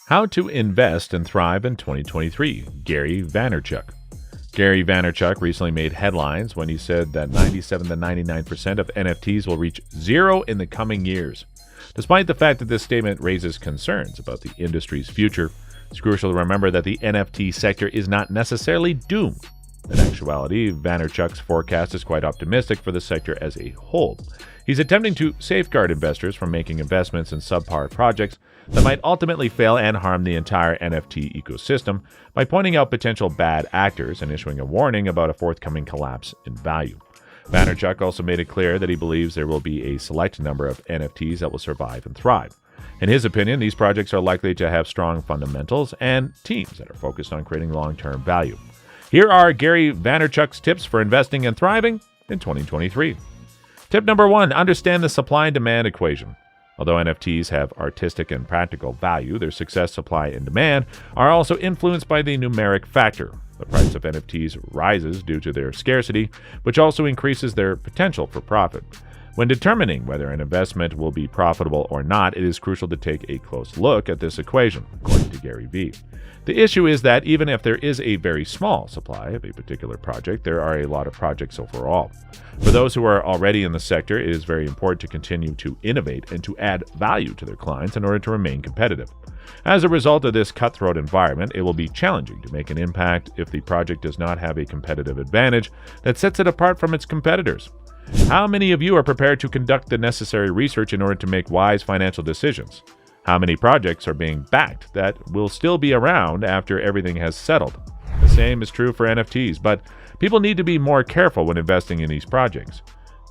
How to Invest and Thrive in 2023, Gary Vaynerchuk. Gary Vaynerchuk recently made headlines when he said that 97 to 99% of NFTs will reach zero in the coming years. Despite the fact that this statement raises concerns about the industry's future, it's crucial to remember that the NFT sector is not necessarily doomed. In actuality, Vaynerchuk's forecast is quite optimistic for the sector as a whole. He's attempting to safeguard investors from making investments in subpar projects that might ultimately fail and harm the entire NFT ecosystem by pointing out potential bad actors and issuing a warning about a forthcoming collapse in value. Vaynerchuk also made it clear that he believes there will be a select number of NFTs that will survive and thrive. In his opinion, these projects are likely to have strong fundamentals and teams that are focused on creating long-term value. Here are Gary Vaynerchuk's tips for investing and thriving in 2023. Tip number 1, understand the supply and demand equation. Although NFTs have artistic and practical value, their success, supply, and demand are also influenced by the numeric factor. The price of NFTs rises due to their scarcity, which also increases their potential for profit. When determining whether an investment will be profitable or not, it is crucial to take a close look at this equation, according to Gary V. The issue is that even if there is a very small supply of a particular project, there are a lot of projects overall. For those who are already in the sector, it is very important to continue to innovate and to add value to their clients in order to remain competitive. As a result of this cutthroat environment, it will be challenging to make an impact if the project does not have a competitive advantage that sets it apart from its competitors. How many of you are prepared to conduct the necessary research in order to make wise financial decisions? How many projects are being backed that will still be around after everything has settled? The same is true for NFTs, but people need to be more careful when investing in these projects.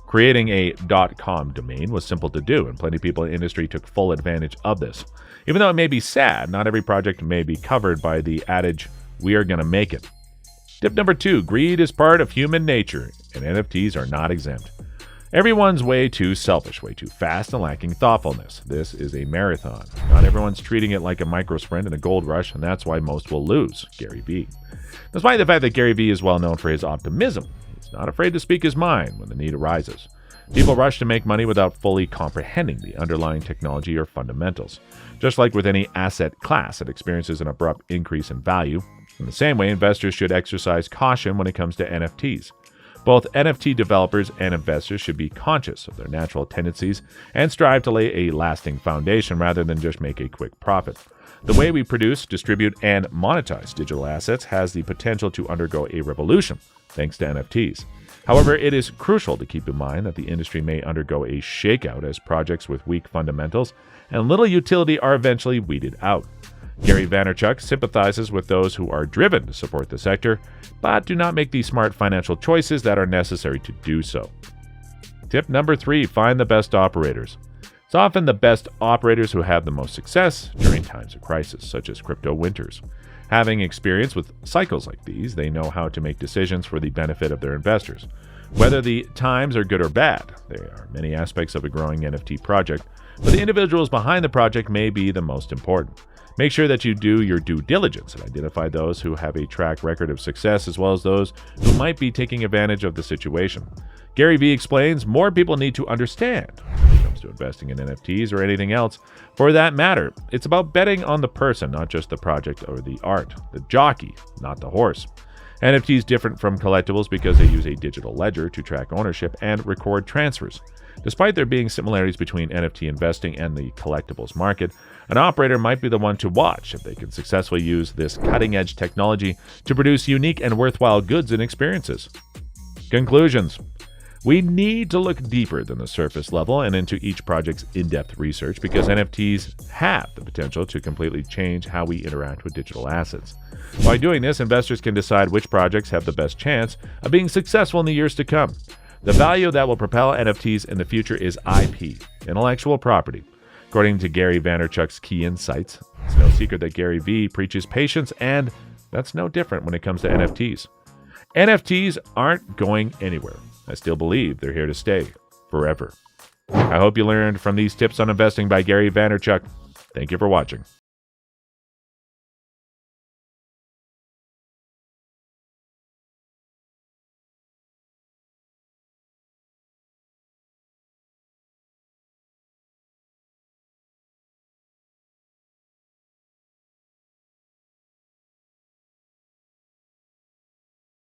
Creating a .com domain was simple to do, and plenty of people in the industry took full advantage of this. Even though it may be sad, not every project may be covered by the adage, "we are going to make it." Tip number 2, greed is part of human nature, and NFTs are not exempt. Everyone's way too selfish, way too fast, and lacking thoughtfulness. This is a marathon. Not everyone's treating it like a micro sprint and a gold rush, and that's why most will lose. Gary V. Despite the fact that Gary V is well known for his optimism, he's not afraid to speak his mind when the need arises. People rush to make money without fully comprehending the underlying technology or fundamentals. Just like with any asset class that experiences an abrupt increase in value, in the same way, investors should exercise caution when it comes to NFTs. Both NFT developers and investors should be conscious of their natural tendencies and strive to lay a lasting foundation rather than just make a quick profit. The way we produce, distribute, and monetize digital assets has the potential to undergo a revolution thanks to NFTs. However, it is crucial to keep in mind that the industry may undergo a shakeout as projects with weak fundamentals and little utility are eventually weeded out. Gary Vaynerchuk sympathizes with those who are driven to support the sector, but do not make the smart financial choices that are necessary to do so. Tip number 3, find the best operators. It's often the best operators who have the most success during times of crisis, such as crypto winters. Having experience with cycles like these, they know how to make decisions for the benefit of their investors. Whether the times are good or bad, there are many aspects of a growing NFT project, but the individuals behind the project may be the most important. Make sure that you do your due diligence and identify those who have a track record of success as well as those who might be taking advantage of the situation. Gary V explains more people need to understand when it comes to investing in NFTs or anything else. For that matter, it's about betting on the person, not just the project or the art, the jockey, not the horse. NFTs different from collectibles because they use a digital ledger to track ownership and record transfers. Despite there being similarities between NFT investing and the collectibles market, an operator might be the one to watch if they can successfully use this cutting-edge technology to produce unique and worthwhile goods and experiences. Conclusions. We need to look deeper than the surface level and into each project's in-depth research because NFTs have the potential to completely change how we interact with digital assets. By doing this, investors can decide which projects have the best chance of being successful in the years to come. The value that will propel NFTs in the future is IP, intellectual property. According to Gary Vaynerchuk's key insights, it's no secret that Gary V preaches patience, and that's no different when it comes to NFTs. NFTs aren't going anywhere. I still believe they're here to stay forever. I hope you learned from these tips on investing by Gary Vaynerchuk. Thank you for watching.